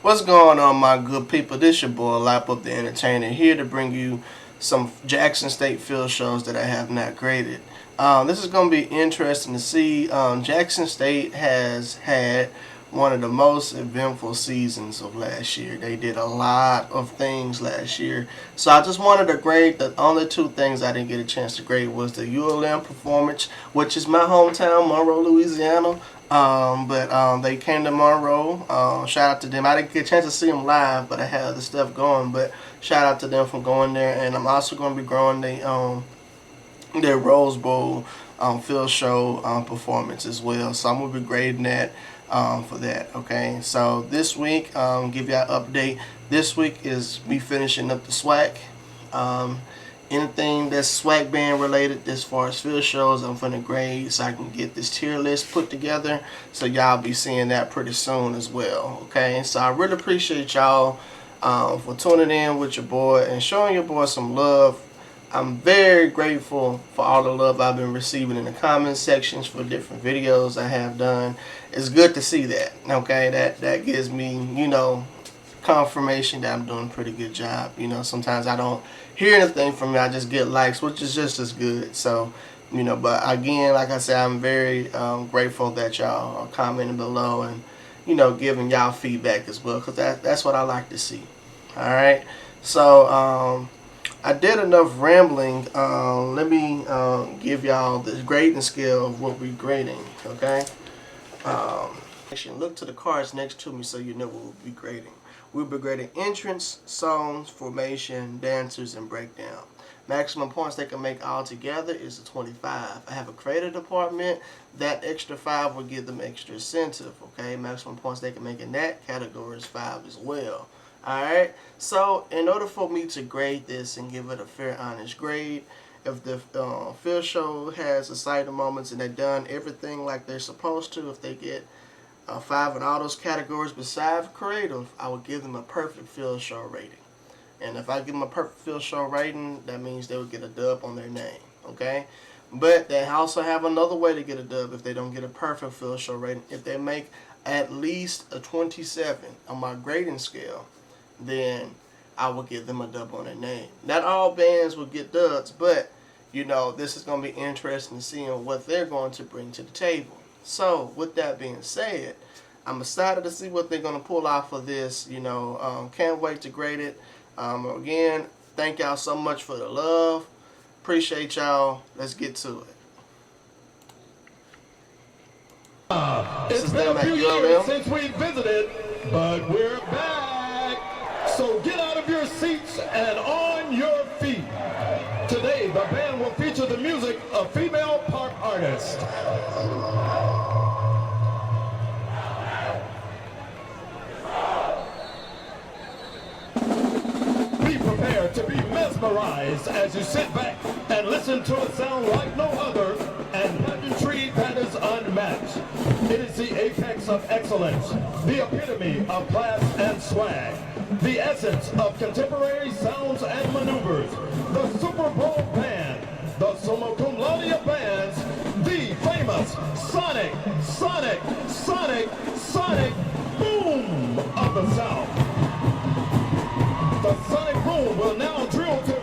What's going on, my good people? This your boy Lap Up the Entertainer, here to bring you some Jackson State field shows that I have not graded. This is going to be interesting to see. Jackson State has had one of the most eventful seasons of last year. They did a lot of things last year. So I just wanted to grade. The only two things I didn't get a chance to grade was the ULM performance, which is my hometown, Monroe, Louisiana. But they came to Monroe. Shout out to them. I didn't get a chance to see them live, but I had other stuff going. But shout out to them for going there. And I'm also going to be growing their Rose Bowl field show performance as well. So I'm going to be grading that for that. Okay. So this week, give you an update. This week is me finishing up the SWAC. Anything that's SWAC band related as far as field shows, I'm finna grade so I can get this tier list put together. So y'all be seeing that pretty soon as well. Okay, so I really appreciate y'all for tuning in with your boy and showing your boy some love. I'm very grateful for all the love I've been receiving in the comment sections for different videos I have done. It's good to see that. Okay, that gives me, confirmation that I'm doing a pretty good job. Sometimes I don't hear anything from you. I just get likes, which is just as good. So, but again, like I said, I'm very grateful that y'all are commenting below and, giving y'all feedback as well, because that's what I like to see. All right. So, I did enough rambling. Let me give y'all the grading scale of what we're grading, okay? Look to the cards next to me so you know what we'll be grading. We'll be grading entrance, songs, formation, dancers, and breakdown. Maximum points they can make all together is a 25. I have a creative department. That extra 5 will give them extra incentive, okay? Maximum points they can make in that category is 5 as well. Alright, so in order for me to grade this and give it a fair, honest grade, if the field show has exciting moments and they've done everything like they're supposed to, if they get 5 in all those categories besides creative, I would give them a perfect field show rating. And if I give them a perfect field show rating, that means they would get a dub on their name, okay? But they also have another way to get a dub if they don't get a perfect field show rating. If they make at least a 27 on my grading scale, then I will give them a dub on their name. Not all bands will get dubs, but this is going to be interesting to seeing what they're going to bring to the table. So with that being said, I'm excited to see what they're going to pull off of this. Can't wait to grade it. Again, thank y'all so much for the love. Appreciate y'all. Let's get to it. It's been a few years since we visited, but we're back. So get out of your seats and on your feet. Today, the band will feature the music of female pop artists. Be prepared to be mesmerized as you sit back and listen to a sound like no other and pageantry that is unmatched. It is the apex of excellence, the epitome of class and swag, the essence of contemporary sounds and maneuvers, the Super Bowl band, the summa cum laude bands, the famous Sonic Boom of the South. The Sonic Boom will now drill to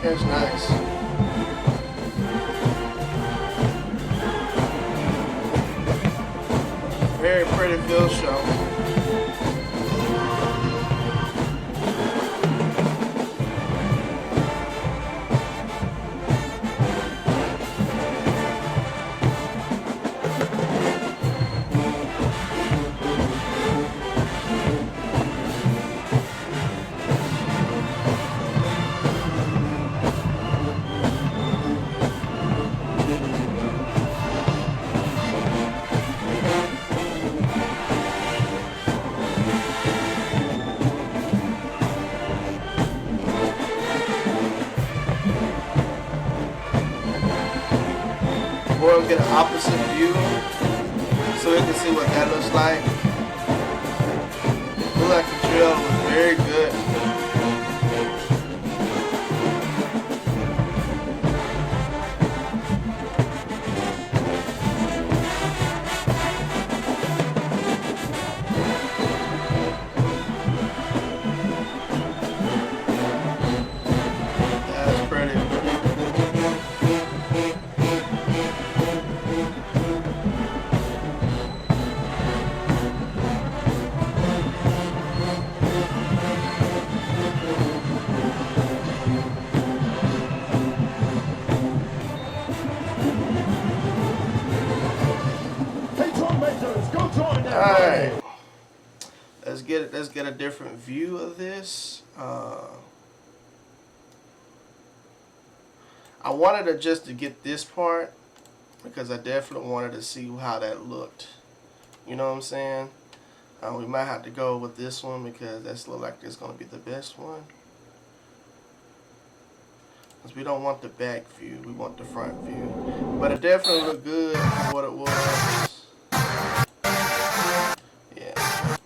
That's nice. Very pretty field show. get an opposite view so we can see what that looks like. Look like the drill was very good. That's pretty. Hey, drum makers, go join that All party. right. Let's get a different view of this. I wanted to just to get this part because I definitely wanted to see how that looked. You know what I'm saying? We might have to go with this one because that's look like it's gonna be the best one. Because we don't want the back view, we want the front view. But it definitely looked good for what it was. Yeah.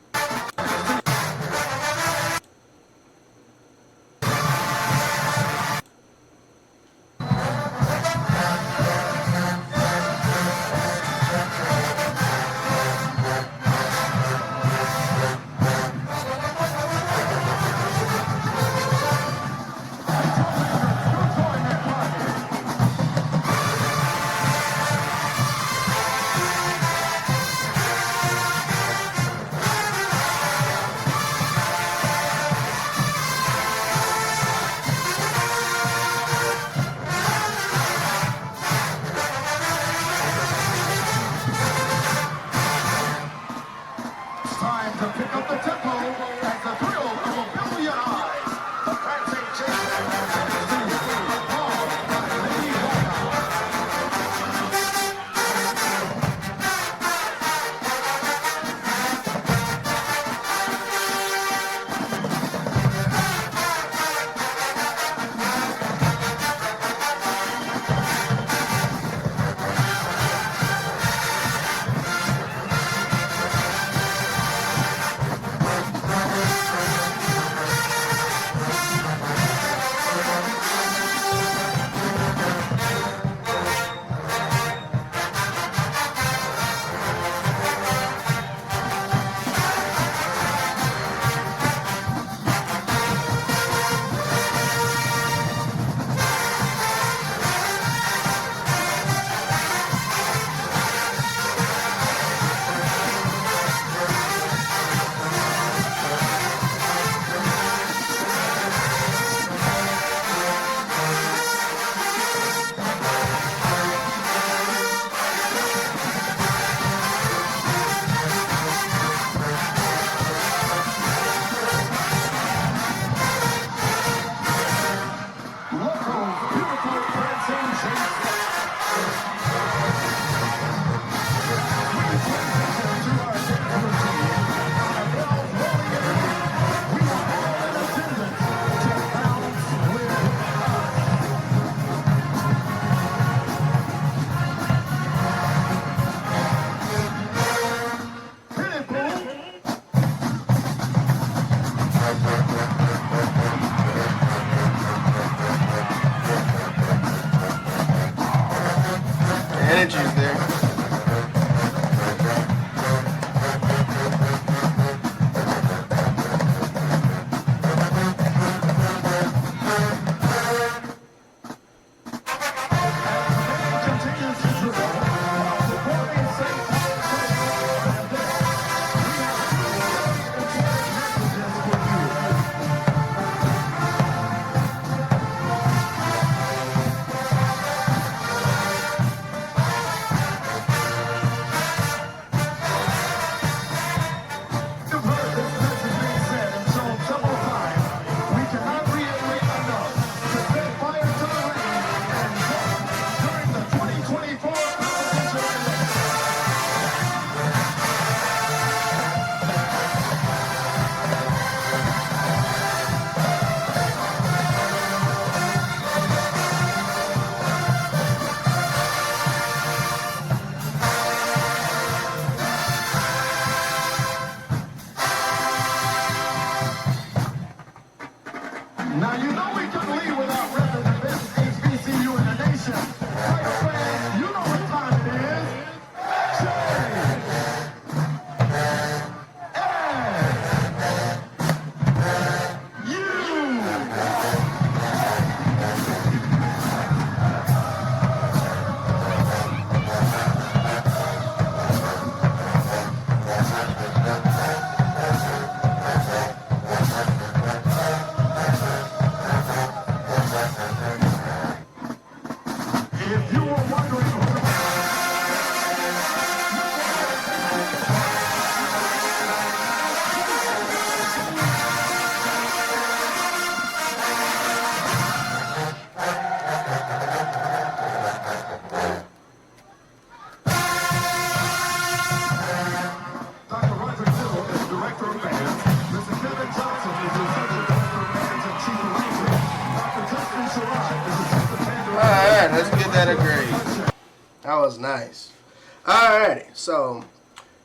right, let's get that a grade. That was nice. Alrighty, so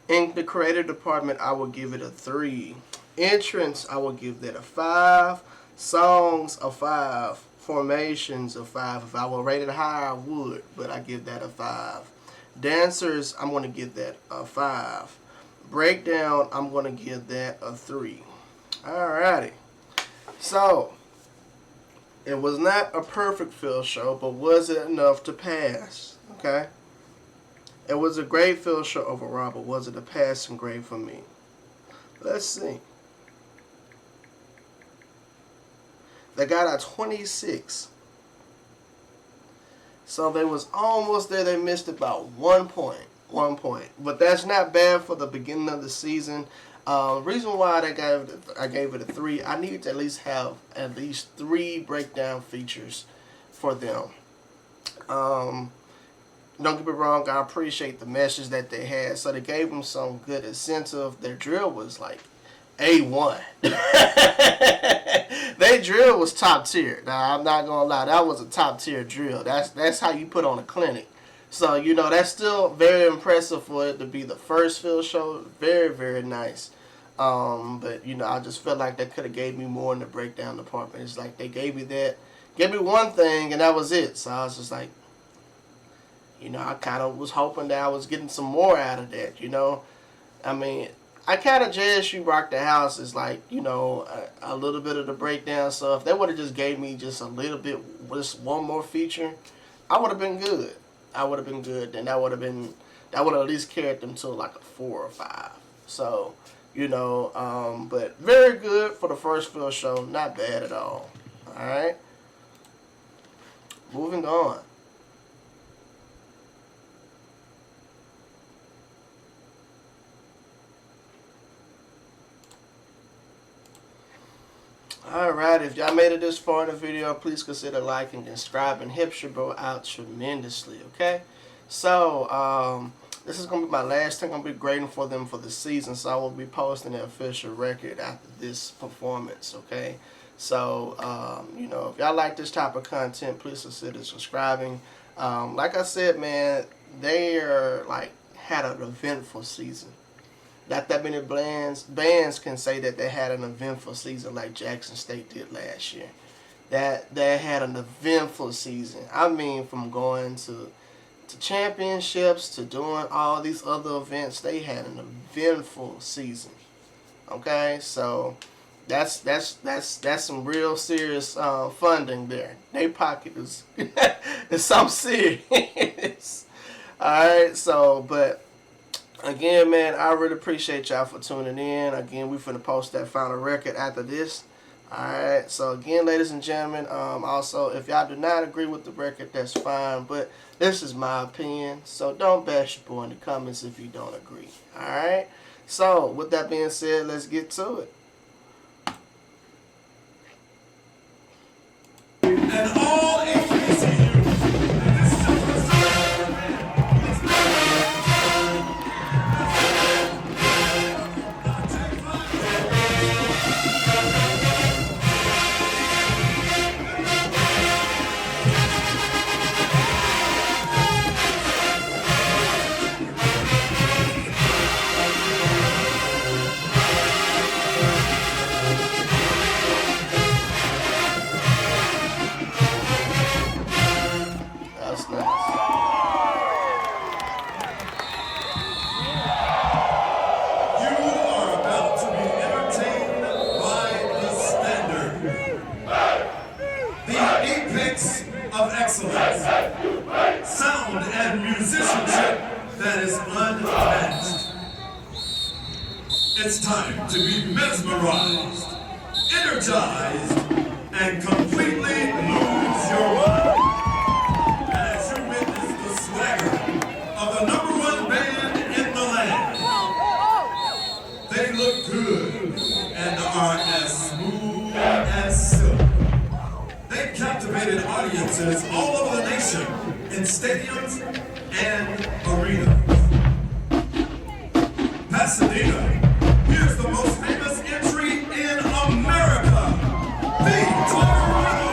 in the creative department, I will give it a 3. Entrance, I will give that a 5. Songs, a 5. Formations, a 5. If I were rated higher, I would, but I give that a 5. Dancers, I'm going to give that a 5. Breakdown, I'm going to give that a 3. Alrighty. So, it was not a perfect field show, but was it enough to pass? Okay? It was a great field show overall, but was it a passing grade for me? Let's see. They got a 26. So they was almost there. They missed about 1 point. 1 point. But that's not bad for the beginning of the season. Reason why I gave it a 3, I needed to at least have at least 3 breakdown features for them. Don't get me wrong, I appreciate the message that they had. So they gave them some good incentive. Their drill was like A1. Their drill was top tier. Now, I'm not going to lie. That was a top tier drill. That's how you put on a clinic. So, you know, that's still very impressive for it to be the first field show. Very, very nice. But, you know, I just felt like they could have gave me more in the breakdown department. It's like they gave me one thing, and that was it. So I was just like, you know, I kind of was hoping that I was getting some more out of that, you know. I mean, I kind of JSU Rock the House is like, you know, a little bit of the breakdown. So if they would have just gave me just a little bit, just one more feature, I would have been good. I would have been good. Then that would have at least carried them to like a 4 or 5. So, you know, but very good for the first field show. Not bad at all. All right. Moving on. Alright, if y'all made it this far in the video, please consider liking and subscribing. Helps your bro out tremendously, okay? So, this is going to be my last thing I'm going to be grading for them for the season, so I will be posting the official record after this performance, okay? So, you know, if y'all like this type of content, please consider subscribing. Like I said, man, they are, like, had an eventful season. Not that many bands can say that they had an eventful season like Jackson State did last year. That they had an eventful season. I mean, from going to championships to doing all these other events, they had an eventful season. Okay, so that's some real serious funding there. Their pocket is something serious. All right, so but. Again, man, I really appreciate y'all for tuning in. Again, we finna post that final record after this. Alright, so again, ladies and gentlemen, also, if y'all do not agree with the record, that's fine. But this is my opinion, so don't bash your boy in the comments if you don't agree. Alright, so with that being said, let's get to it. And all of excellence, sound and musicianship that is unmatched. It's time to be mesmerized, energized, and completely lose your mind as you witness the swagger of the #1 band in the land. They look good and are as smooth as silk. They've captivated audiences all over the nation in stadiums and arenas. Pasadena, here's the most famous entry in America, the Tornado.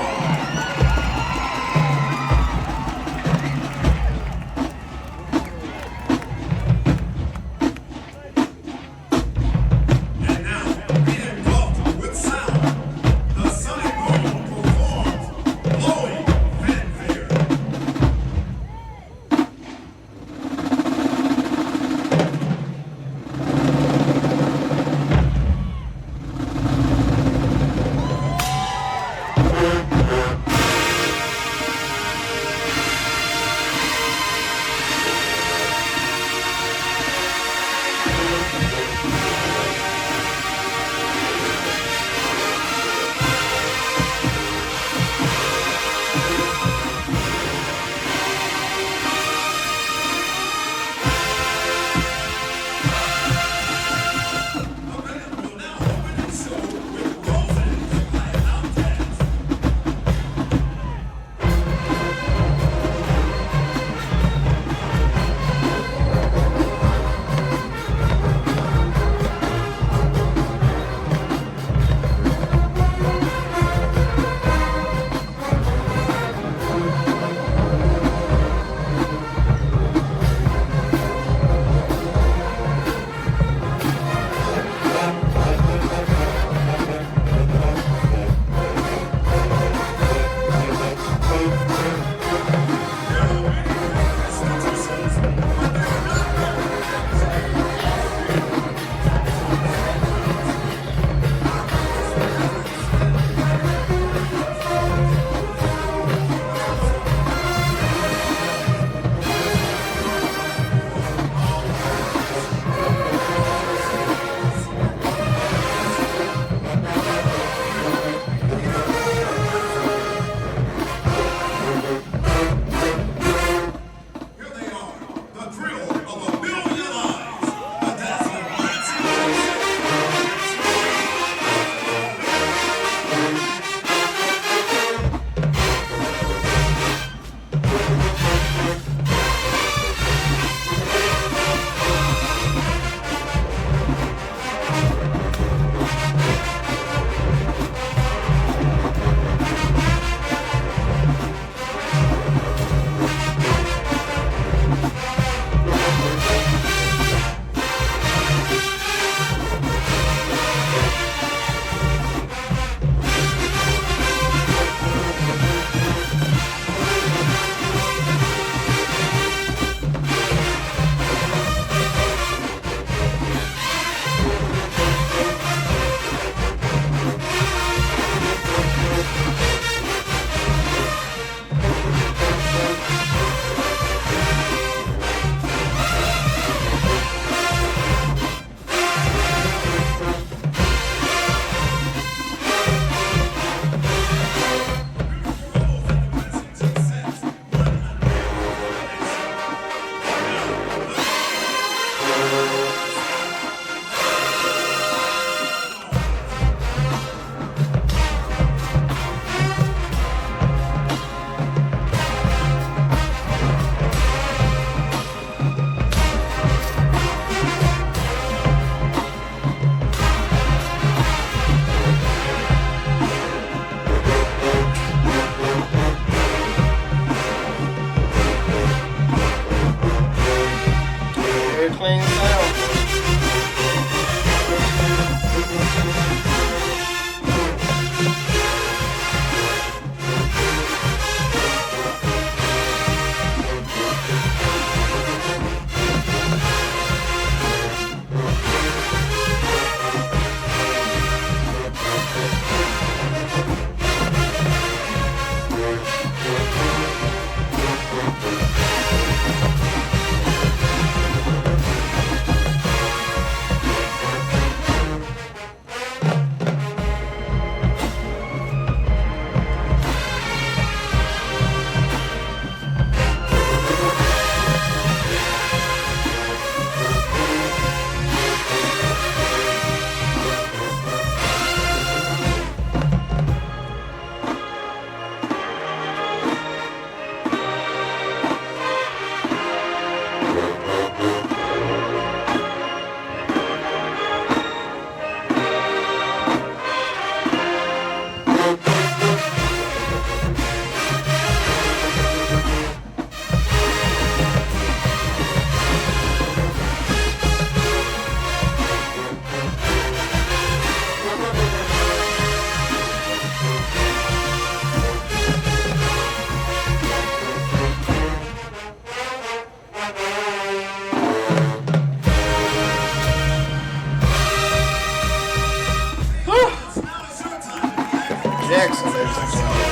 Jackson, ladies and gentlemen.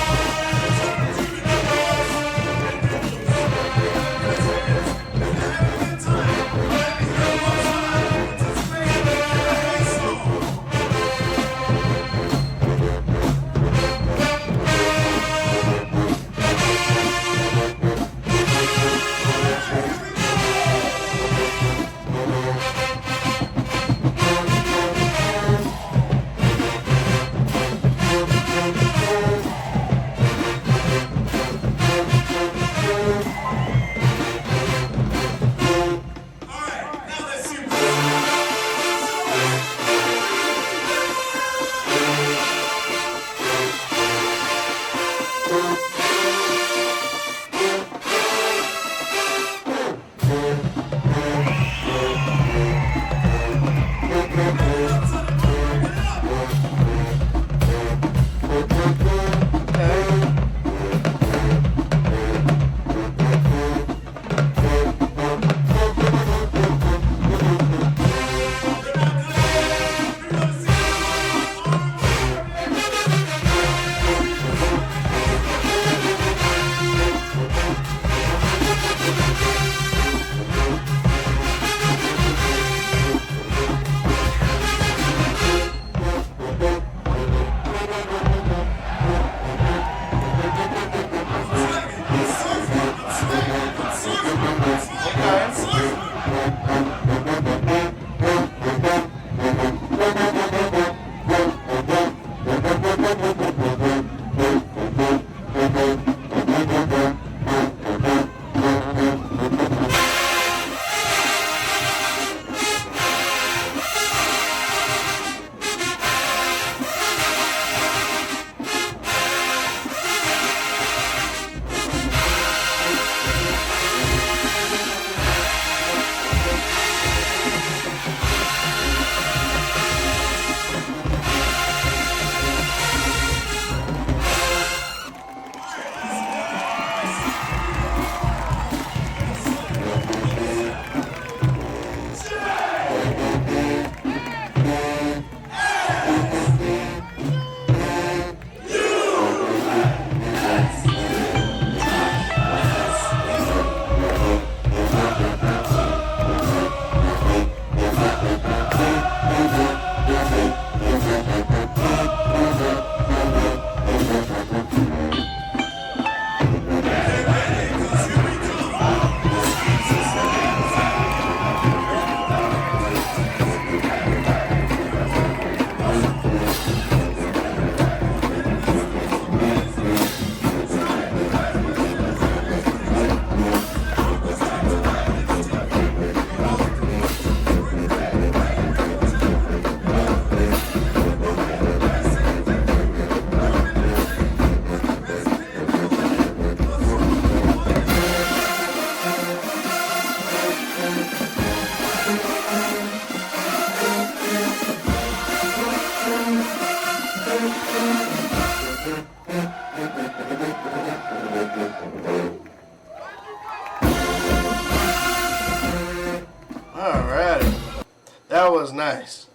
That was nice.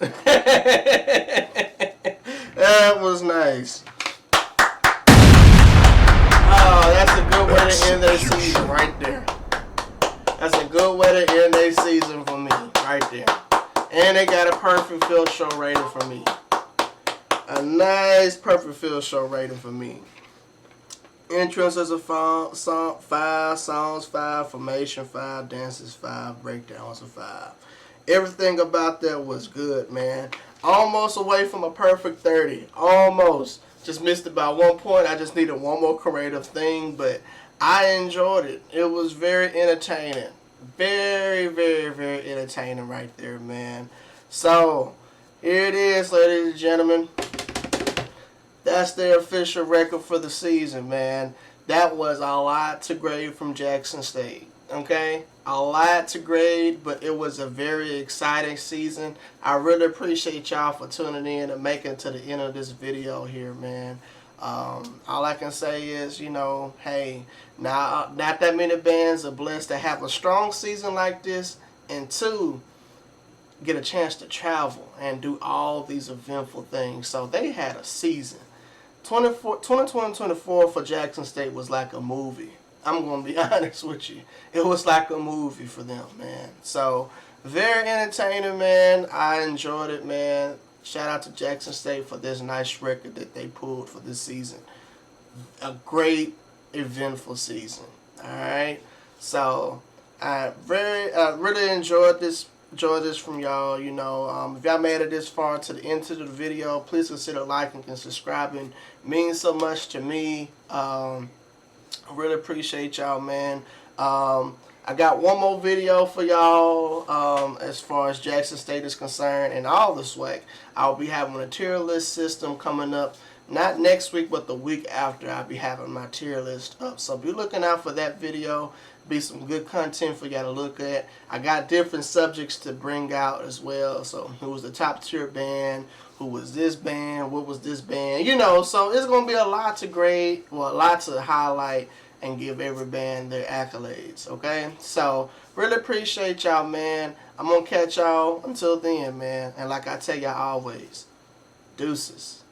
That was nice. Oh, that's way to end their season for me, right there. And they got a perfect field show rating for me. A nice perfect field show rating for me. Entrance is a 5 songs, 5 formation, 5 dances, 5 breakdowns, 5. Everything about that was good, man. Almost away from a perfect 30. Almost. Just missed it by 1 point. I just needed one more creative thing, but I enjoyed it. It was very entertaining. Very, very, very entertaining right there, man. So, here it is, ladies and gentlemen. That's their official record for the season, man. That was a lot to grade from Jackson State. Okay? A lot to grade, but it was a very exciting season. I really appreciate y'all for tuning in and making it to the end of this video here, man. All I can say is, you know, hey, now not that many bands are blessed to have a strong season like this, and 2, get a chance to travel and do all these eventful things. So they had a season. 2020-24 for Jackson State was like a movie. I'm going to be honest with you. It was like a movie for them, man. So, very entertaining, man. I enjoyed it, man. Shout out to Jackson State for this nice record that they pulled for this season. A great, eventful season. Alright? So, I really enjoyed this from y'all. You know, if y'all made it this far to the end of the video, please consider liking and subscribing. It means so much to me. I really appreciate y'all, man. I got one more video for y'all as far as Jackson State is concerned and all the swag. I'll be having a tier list system coming up. Not next week, but the week after, I'll be having my tier list up. So be looking out for that video. Be some good content for y'all to look at. I got different subjects to bring out as well. So who was the top tier band? Who was this band? What was this band? You know, so it's going to be a lot to grade, well, a lot to highlight and give every band their accolades, okay? So, really appreciate y'all, man. I'm going to catch y'all until then, man. And like I tell y'all always, deuces.